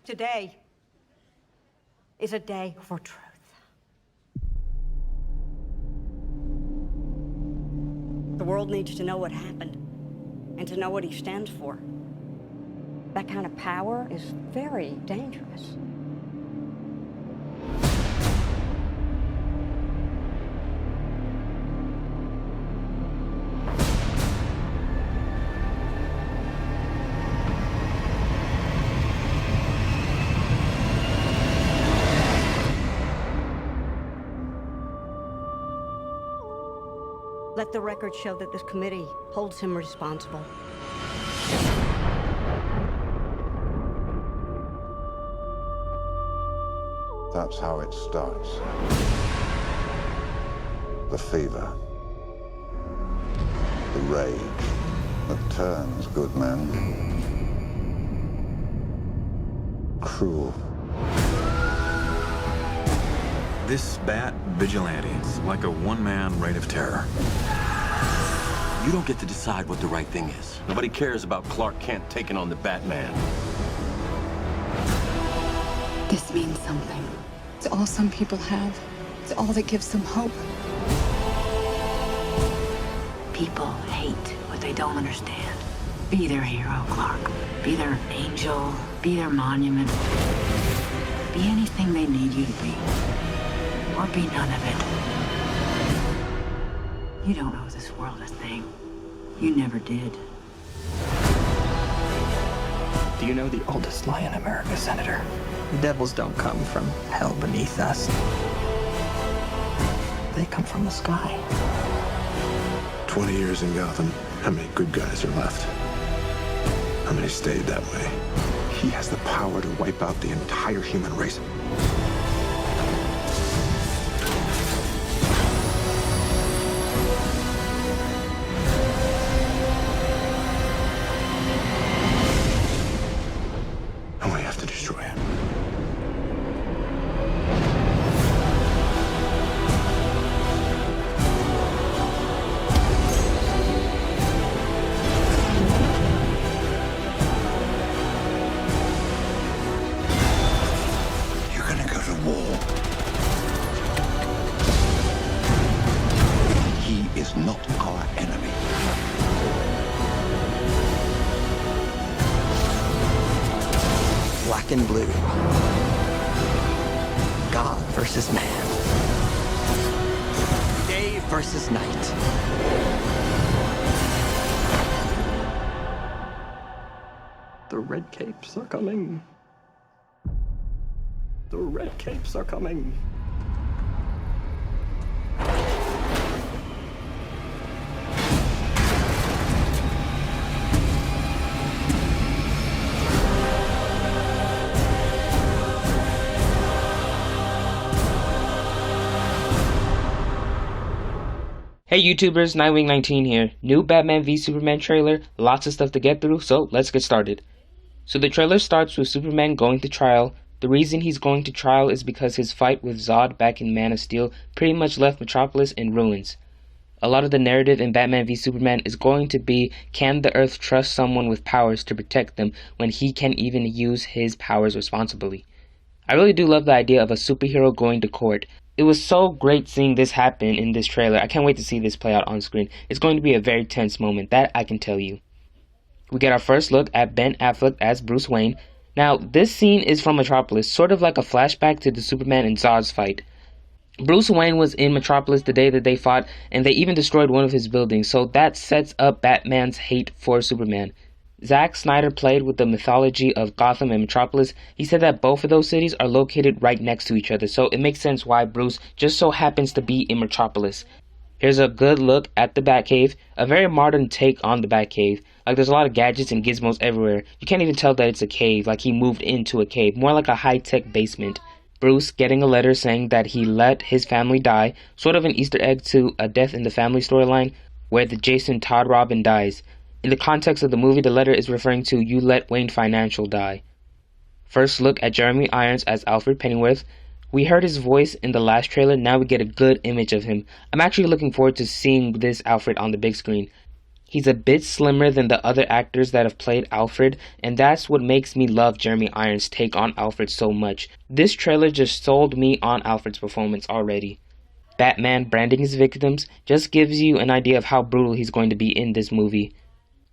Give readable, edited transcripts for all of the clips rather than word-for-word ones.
Today is a day for truth. The world needs to know what happened and to know what he stands for. That kind of power is very dangerous. Let the record show that this committee holds him responsible. That's how it starts. The fever. The rage that turns good men cruel. This Bat vigilante is like a one-man reign of terror. You don't get to decide what the right thing is. Nobody cares about Clark Kent taking on the Batman. This means something. It's all some people have. It's all that gives them hope. People hate what they don't understand. Be their hero, Clark. Be their angel. Be their monument. Be anything they need you to be. Or be none of it. You don't owe this world a thing. You never did. Do you know the oldest lie in America, Senator? The devils don't come from hell beneath us. They come from the sky. 20 years in Gotham. How many good guys are left? How many stayed that way? He has the power to wipe out the entire human race. And we have to destroy him. You're gonna go to war. He is not our enemy. Black and blue. God versus man. Day versus night. The red capes are coming. The red capes are coming. Hey YouTubers, Nightwing19 here. New Batman v Superman trailer, lots of stuff to get through, so let's get started. So the trailer starts with Superman going to trial. The reason he's going to trial is because his fight with Zod back in Man of Steel pretty much left Metropolis in ruins. A lot of the narrative in Batman v Superman is going to be, can the Earth trust someone with powers to protect them when he can't even use his powers responsibly? I really do love the idea of a superhero going to court. It was so great seeing this happen in this trailer. I can't wait to see this play out on screen. It's going to be a very tense moment, that I can tell you. We get our first look at Ben Affleck as Bruce Wayne. Now, this scene is from Metropolis, sort of like a flashback to the Superman and Zod's fight. Bruce Wayne was in Metropolis the day that they fought, and they even destroyed one of his buildings, so that sets up Batman's hate for Superman. Zack Snyder played with the mythology of Gotham and Metropolis. He said that both of those cities are located right next to each other, so it makes sense why Bruce just so happens to be in Metropolis. Here's a good look at the Batcave, a very modern take on the Batcave. Like, there's a lot of gadgets and gizmos everywhere. You can't even tell that it's a cave, like he moved into a cave, more like a high-tech basement. Bruce getting a letter saying that he let his family die, sort of an Easter egg to a Death in the Family storyline, where the Jason Todd Robin dies. In the context of the movie, the letter is referring to You Let Wayne Financial Die. First look at Jeremy Irons as Alfred Pennyworth. We heard his voice in the last trailer, now we get a good image of him. I'm actually looking forward to seeing this Alfred on the big screen. He's a bit slimmer than the other actors that have played Alfred, and that's what makes me love Jeremy Irons' take on Alfred so much. This trailer just sold me on Alfred's performance already. Batman branding his victims just gives you an idea of how brutal he's going to be in this movie.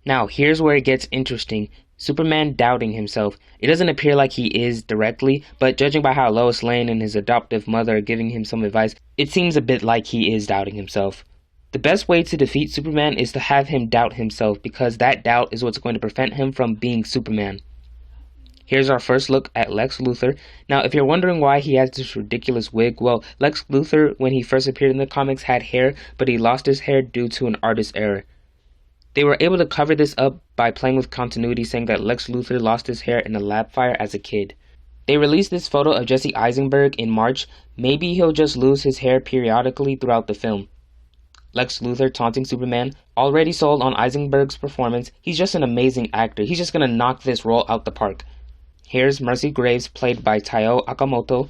Now, here's where it gets interesting. Superman doubting himself. It doesn't appear like he is directly, but judging by how Lois Lane and his adoptive mother are giving him some advice, it seems a bit like he is doubting himself. The best way to defeat Superman is to have him doubt himself, because that doubt is what's going to prevent him from being Superman. Here's our first look at Lex Luthor. Now, if you're wondering why he has this ridiculous wig, well, Lex Luthor, when he first appeared in the comics, had hair, but he lost his hair due to an artist error. They were able to cover this up by playing with continuity, saying that Lex Luthor lost his hair in a lab fire as a kid. They released this photo of Jesse Eisenberg in March. Maybe he'll just lose his hair periodically throughout the film. Lex Luthor taunting Superman. Already sold on Eisenberg's performance. He's just an amazing actor. He's just gonna knock this role out the park. Here's Mercy Graves, played by Taiyo Akamoto.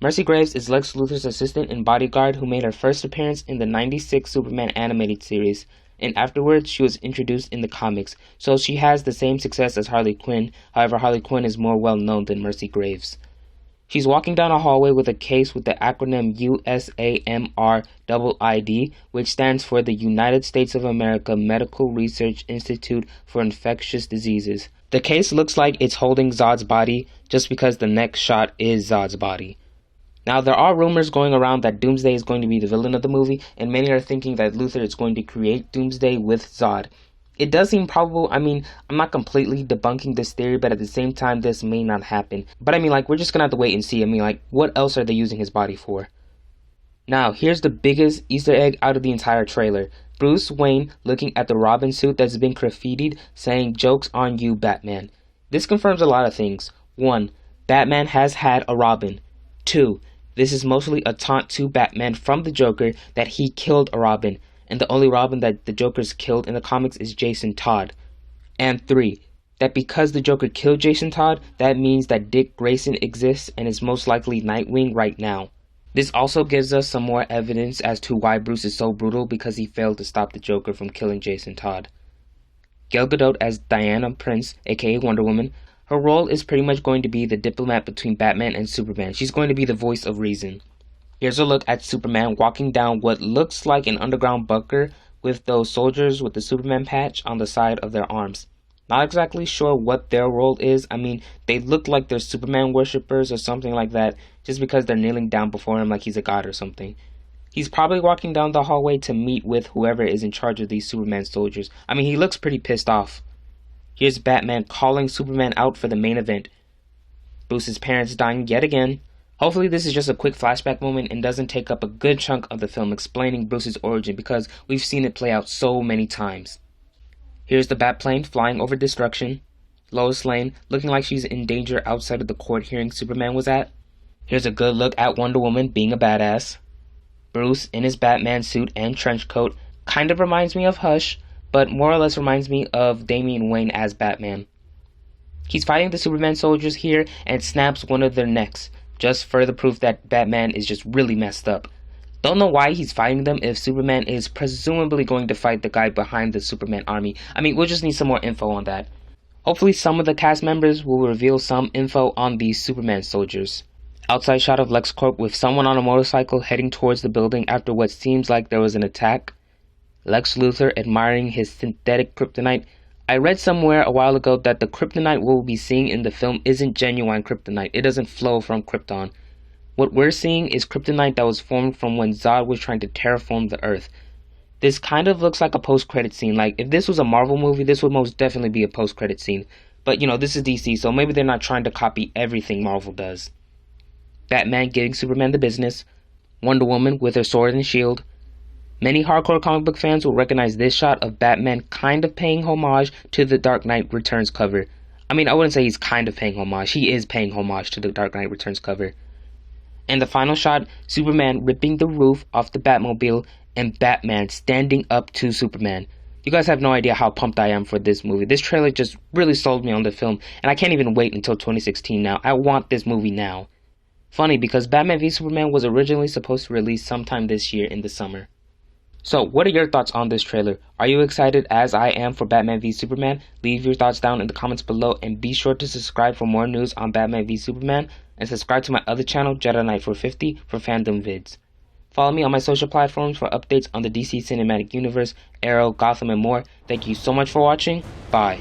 Mercy Graves is Lex Luthor's assistant and bodyguard who made her first appearance in the '96 Superman animated series, and afterwards she was introduced in the comics, so she has the same success as Harley Quinn. However, Harley Quinn is more well known than Mercy Graves. She's walking down a hallway with a case with the acronym USAMRIID, which stands for the United States of America Medical Research Institute for Infectious Diseases. The case looks like it's holding Zod's body, just because the next shot is Zod's body. Now, there are rumors going around that Doomsday is going to be the villain of the movie, and many are thinking that Luthor is going to create Doomsday with Zod. It does seem probable. I mean, I'm not completely debunking this theory, but at the same time, this may not happen. But I mean, like, we're just gonna have to wait and see. I mean, like, what else are they using his body for? Now, here's the biggest Easter egg out of the entire trailer. Bruce Wayne looking at the Robin suit that's been graffitied, saying, "Joke's on you, Batman." This confirms a lot of things. 1. Batman has had a Robin. 2. This is mostly a taunt to Batman from the Joker that he killed a Robin, and the only Robin that the Joker's killed in the comics is Jason Todd. And 3. That because the Joker killed Jason Todd, that means that Dick Grayson exists and is most likely Nightwing right now. This also gives us some more evidence as to why Bruce is so brutal, because he failed to stop the Joker from killing Jason Todd. Gal Gadot as Diana Prince, aka Wonder Woman. Her role is pretty much going to be the diplomat between Batman and Superman. She's going to be the voice of reason. Here's a look at Superman walking down what looks like an underground bunker with those soldiers with the Superman patch on the side of their arms. Not exactly sure what their role is. I mean, they look like they're Superman worshippers or something like that, just because they're kneeling down before him like he's a god or something. He's probably walking down the hallway to meet with whoever is in charge of these Superman soldiers. I mean, he looks pretty pissed off. Here's Batman calling Superman out for the main event. Bruce's parents dying yet again. Hopefully this is just a quick flashback moment and doesn't take up a good chunk of the film explaining Bruce's origin, because we've seen it play out so many times. Here's the Batplane flying over destruction. Lois Lane looking like she's in danger outside of the court hearing Superman was at. Here's a good look at Wonder Woman being a badass. Bruce in his Batman suit and trench coat kind of reminds me of Hush, but more or less reminds me of Damian Wayne as Batman. He's fighting the Superman soldiers here and snaps one of their necks, just further proof that Batman is just really messed up. Don't know why he's fighting them if Superman is presumably going to fight the guy behind the Superman army. I mean, we'll just need some more info on that. Hopefully some of the cast members will reveal some info on these Superman soldiers. Outside shot of LexCorp with someone on a motorcycle heading towards the building after what seems like there was an attack. Lex Luthor admiring his synthetic kryptonite. I read somewhere a while ago that the kryptonite we'll be seeing in the film isn't genuine kryptonite. It doesn't flow from Krypton. What we're seeing is kryptonite that was formed from when Zod was trying to terraform the Earth. This kind of looks like a post-credit scene. Like, if this was a Marvel movie, this would most definitely be a post-credit scene. But, you know, this is DC, so maybe they're not trying to copy everything Marvel does. Batman giving Superman the business. Wonder Woman with her sword and shield. Many hardcore comic book fans will recognize this shot of Batman kind of paying homage to the Dark Knight Returns cover. I mean, I wouldn't say he's kind of paying homage. He is paying homage to the Dark Knight Returns cover. And the final shot, Superman ripping the roof off the Batmobile and Batman standing up to Superman. You guys have no idea how pumped I am for this movie. This trailer just really sold me on the film, and I can't even wait until 2016 now. I want this movie now. Funny, because Batman v Superman was originally supposed to release sometime this year in the summer. So, what are your thoughts on this trailer? Are you excited as I am for Batman v Superman? Leave your thoughts down in the comments below, and be sure to subscribe for more news on Batman v Superman, and subscribe to my other channel, Jedi Knight 450, for fandom vids. Follow me on my social platforms for updates on the DC Cinematic Universe, Arrow, Gotham, and more. Thank you so much for watching. Bye.